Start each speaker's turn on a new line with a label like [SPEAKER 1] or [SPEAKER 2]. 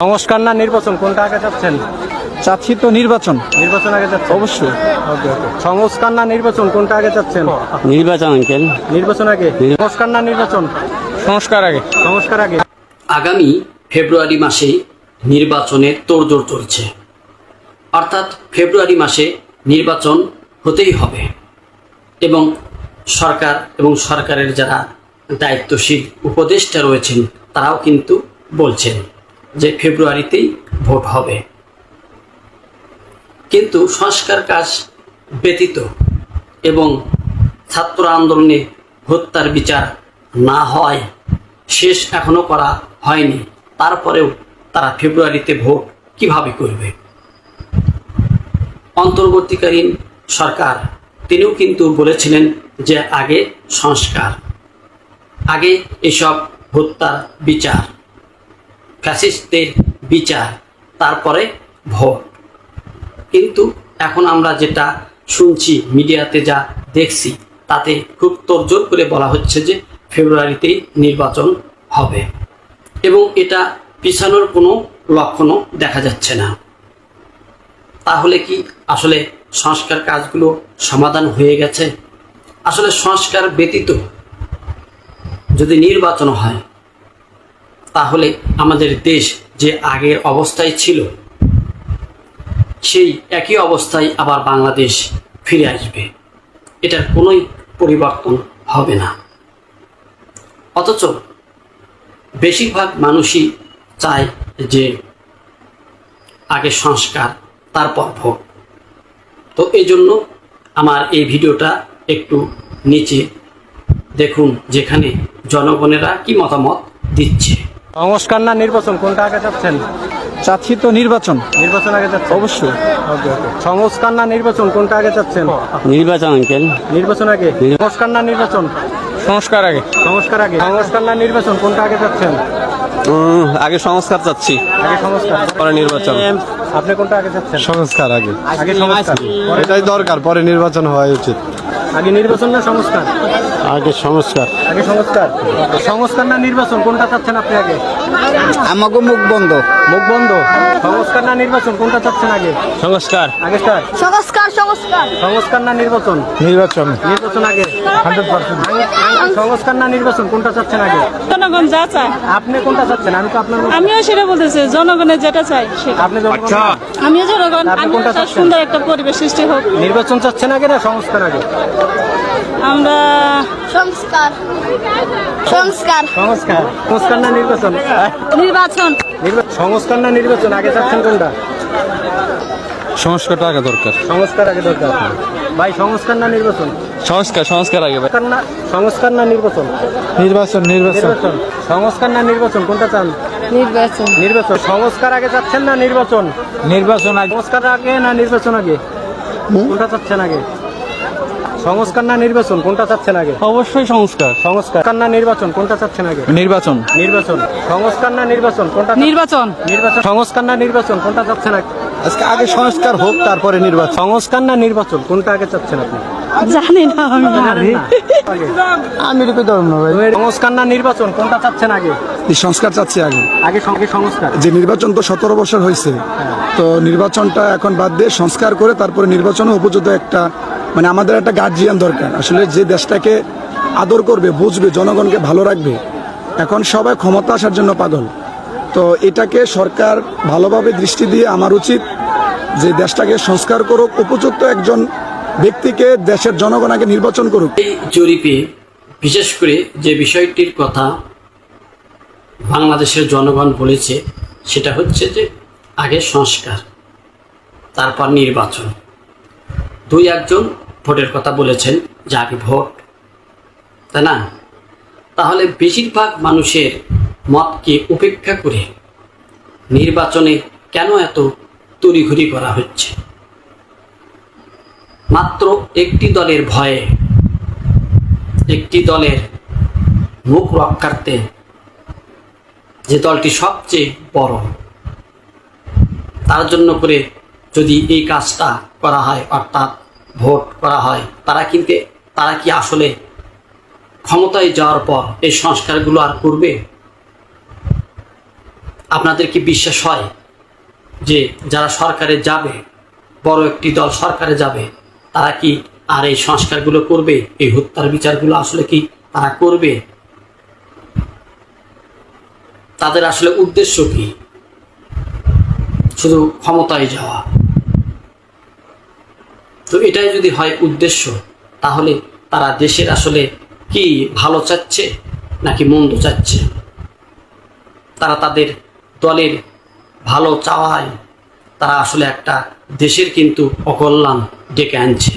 [SPEAKER 1] সংস্কার না নির্বাচন কোনটা আগে চাচ্ছেন?
[SPEAKER 2] চাচ্ছি তো নির্বাচন।
[SPEAKER 1] নির্বাচন আগে চাচ্ছেন?
[SPEAKER 2] অবশ্যই।
[SPEAKER 1] ওকে ওকে। সংস্কার না নির্বাচন কোনটা আগে চাচ্ছেন?
[SPEAKER 2] নির্বাচন আঙ্কেল।
[SPEAKER 1] নির্বাচন আগে। সংস্কার না নির্বাচন?
[SPEAKER 2] সংস্কার আগে।
[SPEAKER 1] সংস্কার আগে।
[SPEAKER 3] আগামী ফেব্রুয়ারি মাসে নির্বাচনের তোড়জোড় চলছে, অর্থাৎ ফেব্রুয়ারি মাসে নির্বাচন হতেই হবে এবং সরকার এবং সরকারের যারা দায়িত্বশীল উপদেষ্টা রয়েছেন তারাও কিন্তু বলছেন যে ফেব্রুয়ারিতেই ভোট হবে। কিন্তু সংস্কার কাজ ব্যতীত এবং ছাত্র আন্দোলনে হত্যার বিচার না হয় শেষ এখনো করা হয়নি, তারপরেও তারা ফেব্রুয়ারিতে ভোট কিভাবে করবে? অন্তর্বর্তীকালীন সরকার তিনিও কিন্তু বলেছিলেন যে আগে সংস্কার, আগে এসব হত্যার বিচার, ফ্যাসিস্টদের বিচার, তারপরে ভোট। কিন্তু এখন আমরা যেটা শুনছি, মিডিয়াতে যা দেখছি, তাতে খুব তোড়জোড় করে বলা হচ্ছে যে ফেব্রুয়ারিতেই নির্বাচন হবে এবং এটা পিছানোর কোনো লক্ষণও দেখা যাচ্ছে না। তাহলে কি আসলে সংস্কার কাজগুলো সমাধান হয়ে গেছে? আসলে সংস্কার ব্যতীত যদি নির্বাচন হয় তাহলে আমাদের দেশ যে আগের অবস্থায় ছিল সেই একই অবস্থায় আবার বাংলাদেশ ফিরে আসবে, এটার কোনোই পরিবর্তন হবে না। অথচ বেশিরভাগ মানুষই চায় যে আগে সংস্কার তারপর ভোট। তো এই জন্য আমার এই ভিডিওটা একটু নিচে দেখুন, যেখানে জনগণেরা কি মতামত দিচ্ছে।
[SPEAKER 1] সংস্কার না নির্বাচন কোনটা আগে চাচ্ছেন?
[SPEAKER 2] চাচ্ছি তো নির্বাচন।
[SPEAKER 1] নির্বাচন আগে চাচ্ছেন?
[SPEAKER 2] অবশ্যই।
[SPEAKER 1] ওকে ওকে। সংস্কার না নির্বাচন কোনটা আগে চাচ্ছেন?
[SPEAKER 2] নির্বাচন আঙ্কেল।
[SPEAKER 1] নির্বাচন আগে। সংস্কার না নির্বাচন?
[SPEAKER 2] সংস্কার আগে।
[SPEAKER 1] সংস্কার আগে। সংস্কার না নির্বাচন কোনটা আগে চাচ্ছেন?
[SPEAKER 2] আগে সংস্কার চাচ্ছি,
[SPEAKER 1] আগে সংস্কার,
[SPEAKER 2] পরে নির্বাচন।
[SPEAKER 1] আপনি কোনটা আগে চাচ্ছেন?
[SPEAKER 2] সংস্কার আগে।
[SPEAKER 1] আগে সংস্কার,
[SPEAKER 2] এটাই দরকার, পরে নির্বাচন হওয়া উচিত।
[SPEAKER 1] আগে নির্বাচন না সংস্কার?
[SPEAKER 2] আগে সংস্কার।
[SPEAKER 1] আগে সংস্কার। সংস্কার না নির্বাচন কোনটা চাচ্ছেন আপনি আগে?
[SPEAKER 2] আমাকে মুখ বন্ধ।
[SPEAKER 1] মুখ বন্ধ। সংস্কার না নির্বাচন কোনটা চাচ্ছেন আগে?
[SPEAKER 2] সংস্কার।
[SPEAKER 1] আগে স্যার।
[SPEAKER 4] সংস্কার সংস্কার
[SPEAKER 1] সংস্কার না নির্বাচন?
[SPEAKER 2] নির্বাচন।
[SPEAKER 1] নির্বাচন আগে।
[SPEAKER 2] 100%।
[SPEAKER 1] সংস্কার না নির্বাচন কোনটা চাচ্ছেন আগে?
[SPEAKER 4] জনগণ যা চায়
[SPEAKER 1] আপনি কোনটা চাচ্ছেন? আমি তো আপনার
[SPEAKER 4] আমিও সেটা বলতেছি, জনগণের যেটা চাই সেটা।
[SPEAKER 1] আপনি জনগণ না।
[SPEAKER 4] আমিও জনগণ,
[SPEAKER 1] আপনি
[SPEAKER 4] আমিও
[SPEAKER 1] কোনটা
[SPEAKER 4] চাই
[SPEAKER 1] চাচ্ছেন?
[SPEAKER 4] সুন্দর একটা পরিবেশ সৃষ্টি হোক।
[SPEAKER 1] নির্বাচন চাচ্ছেন আগে না সংস্কার আগে?
[SPEAKER 4] আমরা সংস্কার সংস্কার
[SPEAKER 1] সংস্কার। সংস্কার না নির্বাচন?
[SPEAKER 4] নির্বাচন
[SPEAKER 1] সংস্কার না নির্বাচন আগে চাচ্ছেন কোনটা?
[SPEAKER 2] সংস্কারটা আগে দরকার।
[SPEAKER 1] সংস্কার আগে দরকার। ভাই সংস্কার না নির্বাচন?
[SPEAKER 2] সংস্কার আগে ভাই।
[SPEAKER 1] সংস্কার না নির্বাচন?
[SPEAKER 2] নির্বাচন।
[SPEAKER 1] নির্বাচন। সংস্কার না নির্বাচন কোনটা চান?
[SPEAKER 4] নির্বাচন
[SPEAKER 1] নির্বাচন। সংস্কার আগে চাচ্ছেন না নির্বাচন?
[SPEAKER 2] নির্বাচন আগে।
[SPEAKER 1] সংস্কার আগে না নির্বাচন আগে? কোনটা চাচ্ছেন আগে? সংস্কার না নির্বাচন কোনটা চাচ্ছেন আগে?
[SPEAKER 2] অবশ্যই সংস্কার।
[SPEAKER 1] সংস্কার না নির্বাচন কোনটা চাচ্ছেন আগে?
[SPEAKER 2] নির্বাচন।
[SPEAKER 1] নির্বাচন। সংস্কার না নির্বাচন কোনটা?
[SPEAKER 4] নির্বাচন
[SPEAKER 1] নির্বাচন। সংস্কার না নির্বাচন কোনটা চাচ্ছেন আগে?
[SPEAKER 2] আজকে আগে সংস্কার হোক, তারপরে নির্বাচন।
[SPEAKER 1] সংস্কার না নির্বাচন কোনটা আগে চাচ্ছেন আপনি?
[SPEAKER 4] জানি না আমি।
[SPEAKER 1] জানেন না? আগে।
[SPEAKER 2] আমি রূপে ধরুন না ভাই।
[SPEAKER 1] সংস্কার না নির্বাচন কোনটা চাচ্ছেন আগে?
[SPEAKER 5] সংস্কার চাচ্ছি আগে।
[SPEAKER 1] আগে সংস্কার।
[SPEAKER 5] যে নির্বাচন তো 17 বছর হয়েছে, তো নির্বাচনটা এখন বাদ দিয়ে সংস্কার করে তারপরে নির্বাচনে উপযুক্ত একটা, মানে আমাদের একটা গার্জিয়ান দরকার আসলে, যে দেশটাকে আদর করবে, বুঝবে, জনগণকে ভালো রাখবে। এখন সবাই ক্ষমতা আসার জন্য পাগল, তো এটাকে সরকার ভালোভাবে দৃষ্টি দিয়ে আমার উচিত যে দেশটাকে সংস্কার করুক, উপযুক্ত একজন ব্যক্তিকে দেশের জনগণ আগে নির্বাচন করুক।
[SPEAKER 3] এই জরিপে বিশেষ করে যে বিষয়টির কথা বাংলাদেশের জনগণ বলেছে সেটা হচ্ছে যে আগে সংস্কার তারপর নির্বাচন। দুই একজন ভোটের কথা বলেছেন যে আগে ভোট, তাই না? তাহলে বেশিরভাগ মানুষের মতকে উপেক্ষা করে নির্বাচনে কেন এত তড়িঘড়ি করা হচ্ছে? মাত্র একটি দলের ভয়ে, একটি দলের মুখ রক্ষার্থে, যে দলটি সবচেয়ে বড়, তার জন্য করে যদি এই কাজটা করা হয়, অর্থাৎ ভোট করা হয়, তারা কি আসলে ক্ষমতায় যাওয়ার পর এই সংস্কারগুলো আর করবে? আপনাদের কি বিশ্বাস হয় যে যারা সরকারে যাবে, বড় একটি দল সরকারে যাবে, তারা কি আর এই সংস্কারগুলো করবে? এই হত্যার বিচারগুলো আসলে কি তারা করবে? তাদের আসলে উদ্দেশ্য কি? শুধু ক্ষমতায় যাওয়া? তো এটাই যদি হয় উদ্দেশ্য, তাহলে তারা দেশের আসলে কি ভালো চাচ্ছে নাকি মন্দ চাচ্ছে? তারা তাদের দলের ভালো চাওয়ায় তারা আসলে একটা দেশের কিন্তু অকল্যাণ ডেকে আনছে।